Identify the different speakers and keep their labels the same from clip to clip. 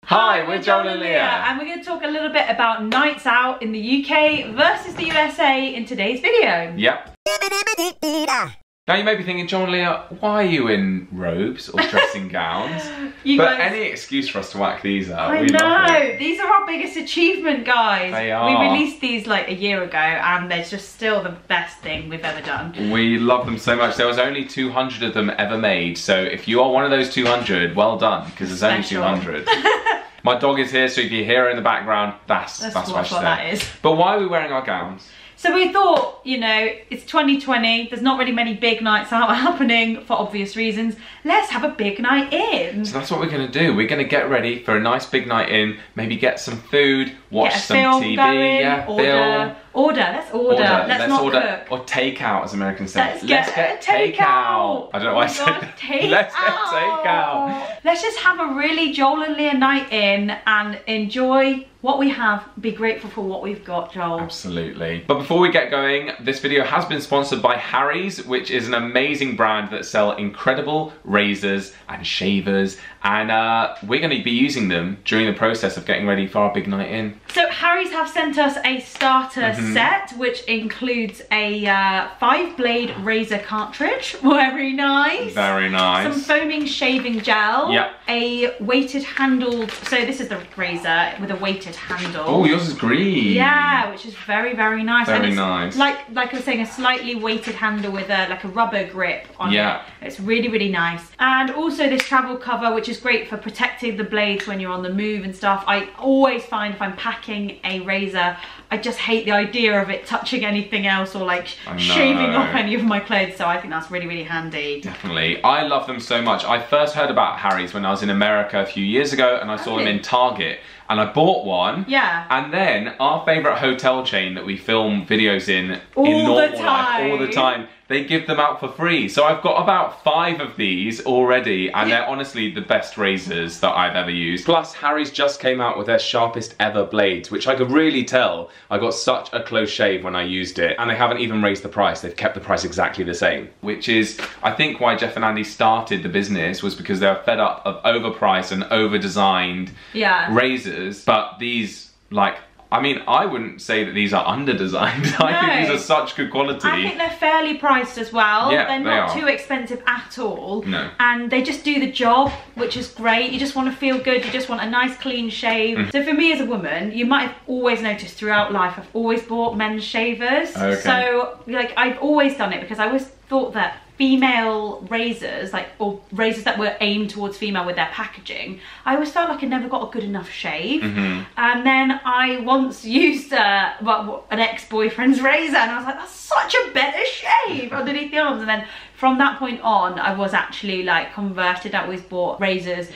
Speaker 1: Hi, we're Joel and Lia.
Speaker 2: And we're going to talk a little bit about nights out in the UK versus the USA in today's video.
Speaker 1: Yep. Now you may be thinking, Joel and Lia, why are you in robes or dressing gowns? Any excuse for us to whack these out.
Speaker 2: I know, these are our biggest achievement, guys.
Speaker 1: They are.
Speaker 2: We released these like a year ago and they're just still the best thing we've ever done.
Speaker 1: We love them so much. There was only 200 of them ever made, so if you are one of those 200, well done, because there's only 200. My dog is here, so if you hear her in the background, that's why she's there.
Speaker 2: That is.
Speaker 1: But why are we wearing our gowns?
Speaker 2: So we thought, you know, it's 2020, there's not really many big nights out happening for obvious reasons. Let's have a big night in.
Speaker 1: So that's what we're going to do. We're going to get ready for a nice big night in, maybe get some food, watch some TV,
Speaker 2: order. Let's order. Let's not cook.
Speaker 1: Or take out, as Americans say.
Speaker 2: Let's get takeout.
Speaker 1: I don't know why I said that. Let's get takeout.
Speaker 2: Let's just have a really Joel and Lia night in and enjoy what we have. Be grateful for what we've got, Joel.
Speaker 1: Absolutely. But before we get going, this video has been sponsored by Harry's, which is an amazing brand that sell incredible razors and shavers, and we're going to be using them during the process of getting ready for our big night in.
Speaker 2: So Harry's have sent us a starter set, which includes a 5-blade razor cartridge. Very nice.
Speaker 1: Very nice.
Speaker 2: Some foaming shaving gel.
Speaker 1: Yep.
Speaker 2: A weighted handled, so this is the razor with a weighted handle.
Speaker 1: Oh, yours is green.
Speaker 2: Yeah, which is very, very nice.
Speaker 1: Very nice.
Speaker 2: Like I was saying, a slightly weighted handle with like a rubber grip on it. It's really, really nice. And also this travel cover, which is great for protecting the blades when you're on the move and stuff. I always find if I'm packing a razor, I just hate the idea of it touching anything else or like shaving off any of my clothes, so I think that's really, really handy.
Speaker 1: Definitely. I love them so much. I first heard about Harry's when I was in America a few years ago, and I saw them in Target, and I bought one. Yeah. And then our favourite hotel chain that we film videos in normal life all the time, they give them out for free. So I've got about 5 of these already, and they're honestly the best razors that I've ever used. Plus, Harry's just came out with their sharpest ever blades, which I could really tell I got such a close shave when I used it. And they haven't even raised the price. They've kept the price exactly the same. Which is, I think, why Jeff and Andy started the business, was because they were fed up of overpriced and over-designed razors. But these, like, I mean, I wouldn't say that these are under-designed. I think these are such good quality.
Speaker 2: I think they're fairly priced as well.
Speaker 1: Yeah,
Speaker 2: they're not too expensive at all.
Speaker 1: No.
Speaker 2: And they just do the job, which is great. You just want to feel good. You just want a nice clean shave. So for me as a woman, you might have always noticed throughout life, I've always bought men's shavers. Okay. So like I've always done it because I always thought that female razors, or razors that were aimed towards female with their packaging, I always felt like I never got a good enough shave. And then I once used an ex-boyfriend's razor, and I was like, that's such a better shave underneath the arms. And then from that point on, I was actually like converted. I always bought razors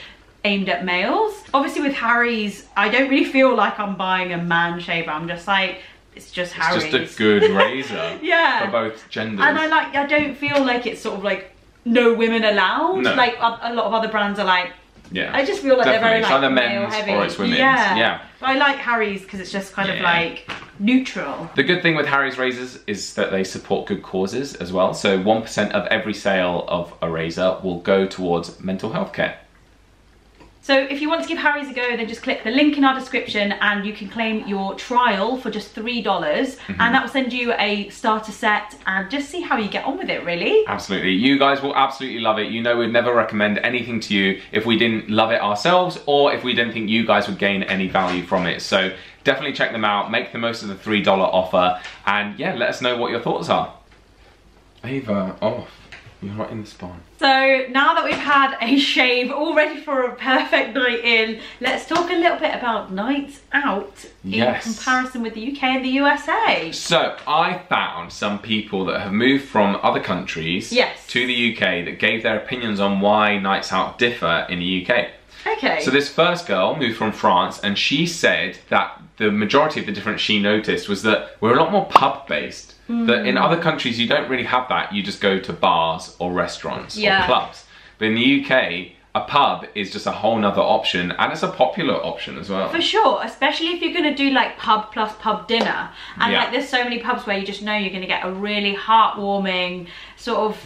Speaker 2: aimed at males. Obviously with Harry's, I don't really feel like I'm buying a man shaver. I'm just like, it's just Harry's.
Speaker 1: It's just a good razor for both genders. And
Speaker 2: I don't feel like it's sort of like no women allowed. No. Like a lot of other brands are like, I just feel like they're very like male heavy.
Speaker 1: Or it's women's. Yeah.
Speaker 2: But I like Harry's because it's just kind of like neutral.
Speaker 1: The good thing with Harry's razors is that they support good causes as well. So 1% of every sale of a razor will go towards mental health care.
Speaker 2: So if you want to give Harry's a go, then just click the link in our description and you can claim your trial for just $3, and that will send you a starter set and just see how you get on with it, really.
Speaker 1: Absolutely. You guys will absolutely love it. You know we'd never recommend anything to you if we didn't love it ourselves or if we didn't think you guys would gain any value from it. So definitely check them out, make the most of the $3 offer, and yeah, let us know what your thoughts are. Ava, off. You're right in the spawn. So
Speaker 2: now that we've had a shave, all ready for a perfect night in, let's talk a little bit about nights out in comparison with the UK and the USA. So
Speaker 1: I found some people that have moved from other countries to the UK that gave their opinions on why nights out differ in the UK.
Speaker 2: Okay.
Speaker 1: So this first girl moved from France, and she said that the majority of the difference she noticed was that we're a lot more pub based. That in other countries you don't really have that. You just go to bars or restaurants or clubs. But in the UK, a pub is just a whole nother option, and it's a popular option as well.
Speaker 2: For sure, especially if you're going to do like pub plus pub dinner. And like there's so many pubs where you just know you're going to get a really heartwarming sort of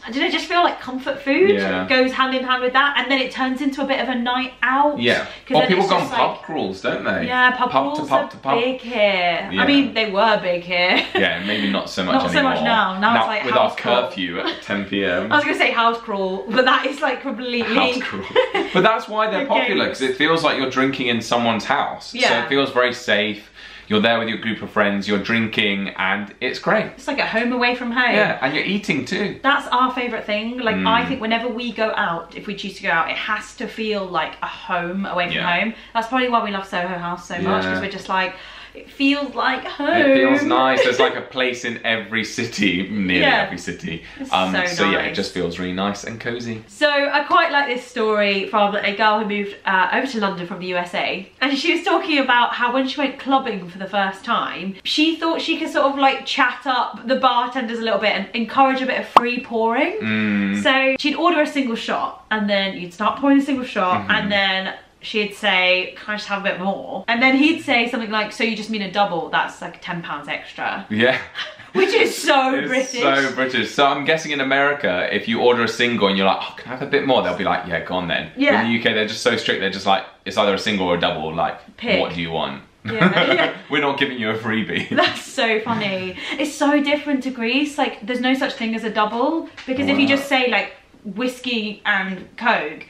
Speaker 2: I don't know, just feel like comfort food goes hand in hand with that, and then it turns into a bit of a night out.
Speaker 1: Yeah. Or people go on pub crawls, don't they?
Speaker 2: Yeah, pub crawls are big here. Yeah. I mean, they were big here.
Speaker 1: Yeah, maybe not so much anymore.
Speaker 2: Not so much now. Now it's like
Speaker 1: with
Speaker 2: house
Speaker 1: our
Speaker 2: crawl.
Speaker 1: curfew at 10 p.m.
Speaker 2: I was going to say house crawl, but that is like completely...
Speaker 1: House crawl. But that's why they're popular, because it feels like you're drinking in someone's house. Yeah. So it feels very safe. You're there with your group of friends, you're drinking, and it's great.
Speaker 2: It's like at home away from home.
Speaker 1: Yeah, and you're eating too.
Speaker 2: That's our favourite thing. Like, I think whenever we go out, if we choose to go out, it has to feel like a home away from home. That's probably why we love Soho House so much, because we're just like, it feels like home.
Speaker 1: It feels nice. There's like a place in every city, nearly every city.
Speaker 2: It's so nice.
Speaker 1: Yeah, it just feels really nice and cozy.
Speaker 2: So I quite like this story from a girl who moved over to London from the USA, and she was talking about how when she went clubbing for the first time, she thought she could sort of like chat up the bartenders a little bit and encourage a bit of free pouring. So she'd order a single shot, and then you'd start pouring a single shot, and then she'd say, can I just have a bit more? And then he'd say something like, so you just mean a double, that's like £10 extra.
Speaker 1: Yeah.
Speaker 2: Which is so British.
Speaker 1: So British. So I'm guessing in America, if you order a single and you're like, oh, can I have a bit more? They'll be like, yeah, go on then.
Speaker 2: Yeah.
Speaker 1: In the UK, they're just so strict. They're just like, it's either a single or a double. Like,
Speaker 2: pick.
Speaker 1: What do you want?
Speaker 2: Yeah.
Speaker 1: We're not giving you a freebie.
Speaker 2: That's so funny. It's so different to Greece. Like, there's no such thing as a double. Because if you just say like whiskey and Coke,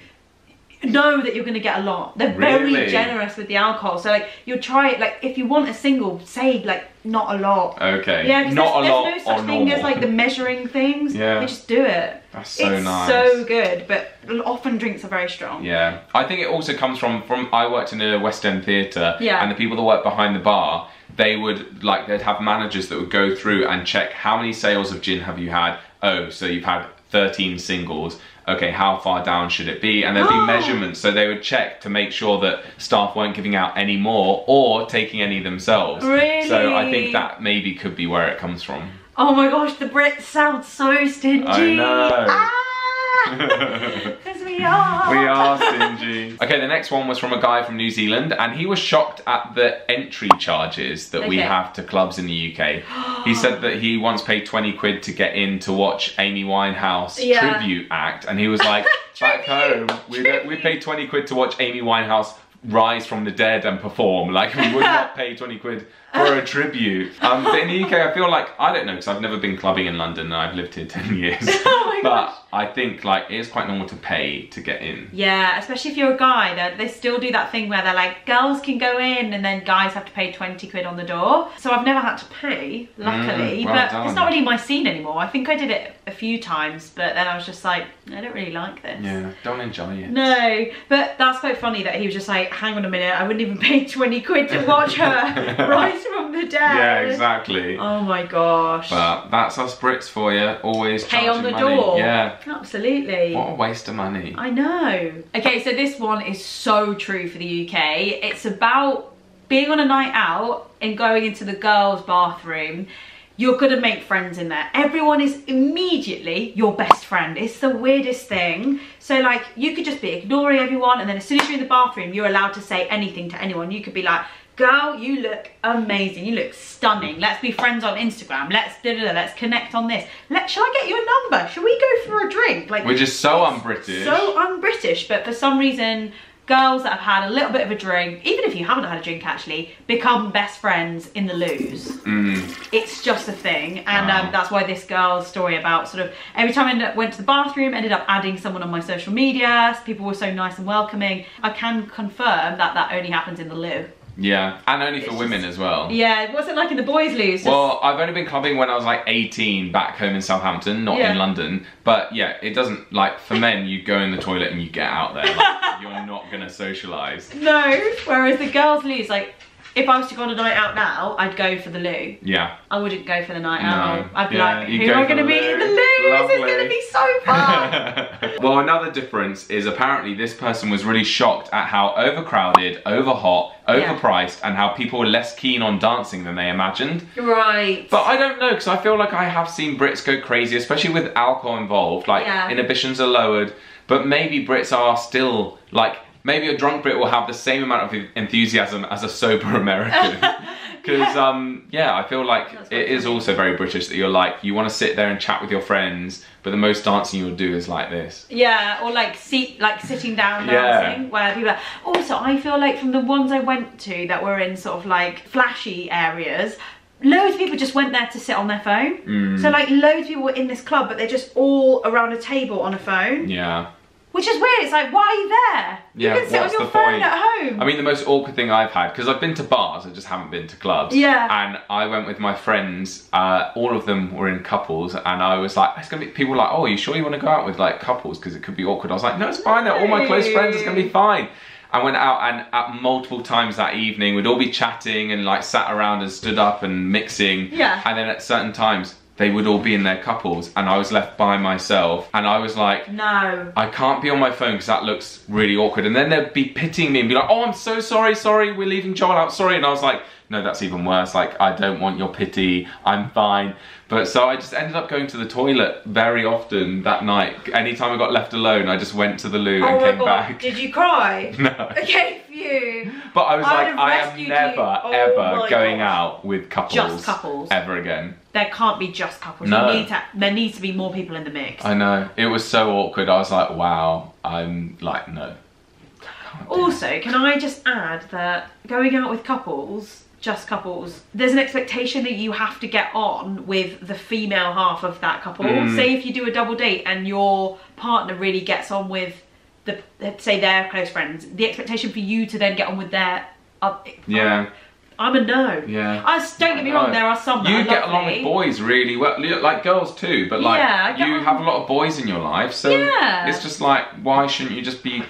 Speaker 2: know that you're going to get a lot. They're very generous with the alcohol, so like you'll try it. Like if you want a single, say like not a lot.
Speaker 1: Okay.
Speaker 2: Yeah,
Speaker 1: not
Speaker 2: there's
Speaker 1: a lot.
Speaker 2: There's no such thing as like the measuring things.
Speaker 1: Yeah.
Speaker 2: They just do it.
Speaker 1: That's so nice.
Speaker 2: It's so good, but often drinks are very strong.
Speaker 1: Yeah, I think it also comes from I worked in a West End theatre, and the people that work behind the bar, they would they'd have managers that would go through and check how many sales of gin have you had. Oh, so you've had 13 singles. Okay, how far down should it be? And there'd be measurements, so they would check to make sure that staff weren't giving out any more or taking any themselves.
Speaker 2: Really?
Speaker 1: So I think that maybe could be where it comes from.
Speaker 2: Oh my gosh, the Brits sound so stingy.
Speaker 1: I know.
Speaker 2: Because we are.
Speaker 1: We are stingy. Okay, the next one was from a guy from New Zealand, and he was shocked at the entry charges that we have to clubs in the UK. He said that he once paid 20 quid to get in to watch Amy Winehouse tribute act, and he was like, back home, we paid 20 quid to watch Amy Winehouse rise from the dead and perform. Like, we would not pay 20 quid for a tribute. But in the UK, I feel like, I don't know, because I've never been clubbing in London and I've lived here 10 years.
Speaker 2: Oh my gosh.
Speaker 1: But I think like it is quite normal to pay to get in.
Speaker 2: Yeah, especially if you're a guy, they still do that thing where they're like, girls can go in and then guys have to pay 20 quid on the door. So I've never had to pay, luckily, but it's not really my scene anymore. I think I did it a few times, but then I was just like, I don't really like this.
Speaker 1: Yeah, don't enjoy it.
Speaker 2: No, but that's quite funny that he was just like, hang on a minute, I wouldn't even pay 20 quid to watch her rise from the dead.
Speaker 1: Yeah, exactly.
Speaker 2: Oh my gosh.
Speaker 1: But that's us Brits for you, always
Speaker 2: pay on the
Speaker 1: money.
Speaker 2: Door.
Speaker 1: Yeah.
Speaker 2: Absolutely.
Speaker 1: What a waste of money.
Speaker 2: I know. Okay, so this one is so true for the UK. It's about being on a night out and going into the girls' bathroom. You're gonna make friends in there. Everyone is immediately your best friend. It's the weirdest thing. So like, you could just be ignoring everyone, and then as soon as you're in the bathroom, you're allowed to say anything to anyone. You could be like, girl, you look amazing. You look stunning. Let's be friends on Instagram. Let's connect on this. Shall I get you a number? Shall we go for a drink? Like,
Speaker 1: we're just so un-British.
Speaker 2: So un-British, but for some reason, girls that have had a little bit of a drink, even if you haven't had a drink actually, become best friends in the loos. It's just a thing, and that's why this girl's story about sort of every time I went to the bathroom, ended up adding someone on my social media. People were so nice and welcoming. I can confirm that that only happens in the loo.
Speaker 1: Yeah, and only for women as well.
Speaker 2: Yeah, what's it like in the boys' loos?
Speaker 1: Well, I've only been clubbing when I was like 18 back home in Southampton, not in London. But yeah, it doesn't, like, for men, you go in the toilet and you get out there. Like, you're not gonna socialise.
Speaker 2: No, whereas the girls' loos, like, if I was to go on a night out now, I'd go for the loo.
Speaker 1: Yeah.
Speaker 2: I wouldn't go for the night out. I'd be like, who am I going to meet in the loo? This is going to be so fun.
Speaker 1: Well, another difference is apparently this person was really shocked at how overcrowded, overhot, overpriced, and how people were less keen on dancing than they imagined.
Speaker 2: Right.
Speaker 1: But I don't know, because I feel like I have seen Brits go crazy, especially with alcohol involved. Like, inhibitions are lowered, but maybe Brits are still, like, maybe a drunk Brit will have the same amount of enthusiasm as a sober American. Because, yeah, I feel like it is also very British that you're like, you want to sit there and chat with your friends, but the most dancing you'll do is like this.
Speaker 2: Yeah, or like sitting down dancing, where people are... Also, I feel like from the ones I went to that were in sort of like flashy areas, loads of people just went there to sit on their phone. So like loads of people were in this club, but they're just all around a table on a phone.
Speaker 1: Yeah.
Speaker 2: Which is weird. It's like, why are you there? You can sit on your phone at home.
Speaker 1: I mean, the most awkward thing I've had, because I've been to bars, I just haven't been to clubs.
Speaker 2: Yeah.
Speaker 1: And I went with my friends, all of them were in couples, and I was like, it's gonna be, people were like, oh, are you sure you want to go out with like couples? Because it could be awkward. I was like, no, it's fine, they're all my close friends, it's gonna be fine. I went out, and at multiple times that evening, we'd all be chatting and like sat around and stood up and mixing.
Speaker 2: Yeah.
Speaker 1: And then at certain times, they would all be in their couples, and I was left by myself, and I was like,
Speaker 2: no,
Speaker 1: I can't be on my phone because that looks really awkward. And then they'd be pitying me and be like, oh, I'm so sorry, we're leaving Joel out, sorry. And I was like, no, that's even worse. Like, I don't want your pity, I'm fine. But so I just ended up going to the toilet very often that night. Anytime I got left alone, I just went to the loo and came back.
Speaker 2: Did you cry?
Speaker 1: No.
Speaker 2: Okay, phew.
Speaker 1: But I was like, I am never, ever going out with couples.
Speaker 2: Just couples.
Speaker 1: Ever again.
Speaker 2: There can't be just couples.
Speaker 1: No.
Speaker 2: There needs to be more people in the mix.
Speaker 1: I know. It was so awkward. I was like, wow. I'm like, no.
Speaker 2: Also, can I just add that going out with couples, just couples, there's an expectation that you have to get on with the female half of that couple. Say if you do a double date and your partner really gets on with say their close friends, the expectation for you to then get on with their I'm a no.
Speaker 1: Yeah.
Speaker 2: Don't get me wrong, there are some that
Speaker 1: you
Speaker 2: are
Speaker 1: get
Speaker 2: lovely.
Speaker 1: along with boys really well, like girls too, but like you have a lot of boys in your life, so it's just like, why shouldn't you just be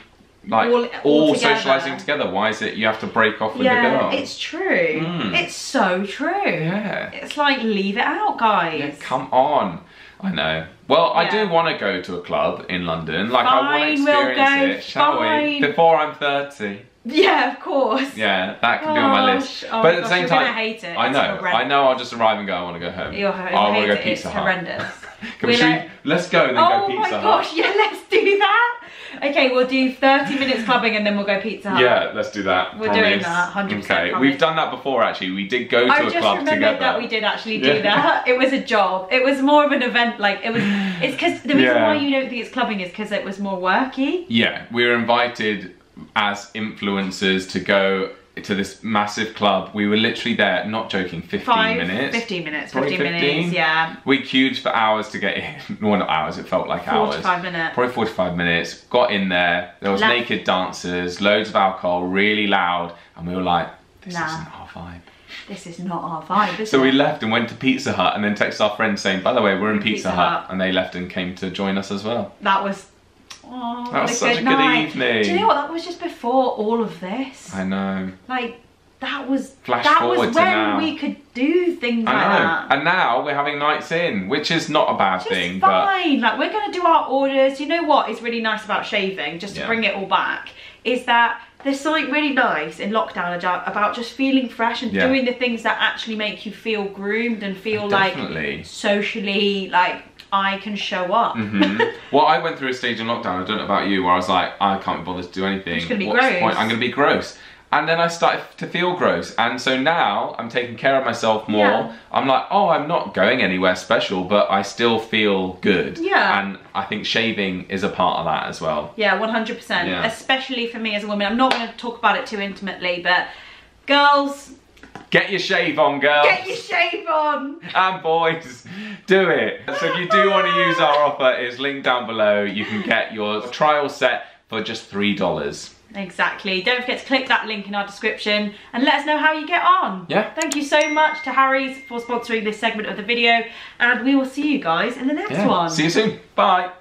Speaker 1: like all socialising together? Why is it you have to break off with the girl?
Speaker 2: It's true. It's so true.
Speaker 1: Yeah.
Speaker 2: It's like, leave it out, guys.
Speaker 1: Yeah, come on. I know. Well, I do want to go to a club in London. Like, I want to experience it, shall we? Before I'm 30.
Speaker 2: Yeah, of course.
Speaker 1: Yeah, that can be on my list. But at the same time,
Speaker 2: you're gonna hate it.
Speaker 1: I know. I'll just arrive and go, I want to go home.
Speaker 2: I
Speaker 1: want to go Pizza Hut.
Speaker 2: It's horrendous.
Speaker 1: Let's go and then go Pizza Hut.
Speaker 2: Oh my gosh, yeah, let's do that. Okay, we'll do 30 minutes clubbing and then we'll go Pizza Hut.
Speaker 1: Yeah, let's do that.
Speaker 2: We're doing that, 100%.
Speaker 1: Okay, we've done that before actually. We did go to a club together. I just remembered
Speaker 2: that we did actually do that. It was a job. It was more of an event. Like it's because the reason why you don't think it's clubbing is because it was more worky.
Speaker 1: Yeah, we were invited as influencers to go to this massive club. We were literally there, not joking, 15 minutes.
Speaker 2: 15 minutes, yeah.
Speaker 1: We queued for hours to get in. Well, not hours, it felt like hours.
Speaker 2: 45 minutes.
Speaker 1: Probably 45 minutes. Got in there, there was naked dancers, loads of alcohol, really loud, and we were like, this isn't our vibe.
Speaker 2: This is not our vibe,
Speaker 1: So we left and went to Pizza Hut and then texted our friends saying, by the way, we're in Pizza Hut. And they left and came to join us as well.
Speaker 2: That was...
Speaker 1: Oh, that was such a good evening.
Speaker 2: Do you know what? That was just before all of this.
Speaker 1: I know.
Speaker 2: Like, that was
Speaker 1: when
Speaker 2: we could do things like that.
Speaker 1: And now we're having nights in, which is not a bad thing.
Speaker 2: Fine. Like, we're going to do our orders. You know what is really nice about shaving, just to bring it all back, is that there's something really nice in lockdown about just feeling fresh and doing the things that actually make you feel groomed and feel like socially, like, I can show up.
Speaker 1: Well, I went through a stage in lockdown, I don't know about you, where I was like, I can't be bothered to do anything.
Speaker 2: It's going to be gross.
Speaker 1: The point? I'm going to be gross. And then I started to feel gross. And so now I'm taking care of myself more. Yeah. I'm like, oh, I'm not going anywhere special, but I still feel good.
Speaker 2: Yeah.
Speaker 1: And I think shaving is a part of that as well.
Speaker 2: Yeah, 100%. Yeah. Especially for me as a woman. I'm not going to talk about it too intimately, but girls...
Speaker 1: Get your shave on, girls.
Speaker 2: Get your shave on.
Speaker 1: And boys, do it. So if you do want to use our offer, it's linked down below. You can get your trial set for just $3.
Speaker 2: Exactly. Don't forget to click that link in our description and let us know how you get on.
Speaker 1: Yeah.
Speaker 2: Thank you so much to Harry's for sponsoring this segment of the video, and we will see you guys in the next one.
Speaker 1: See you soon. Bye.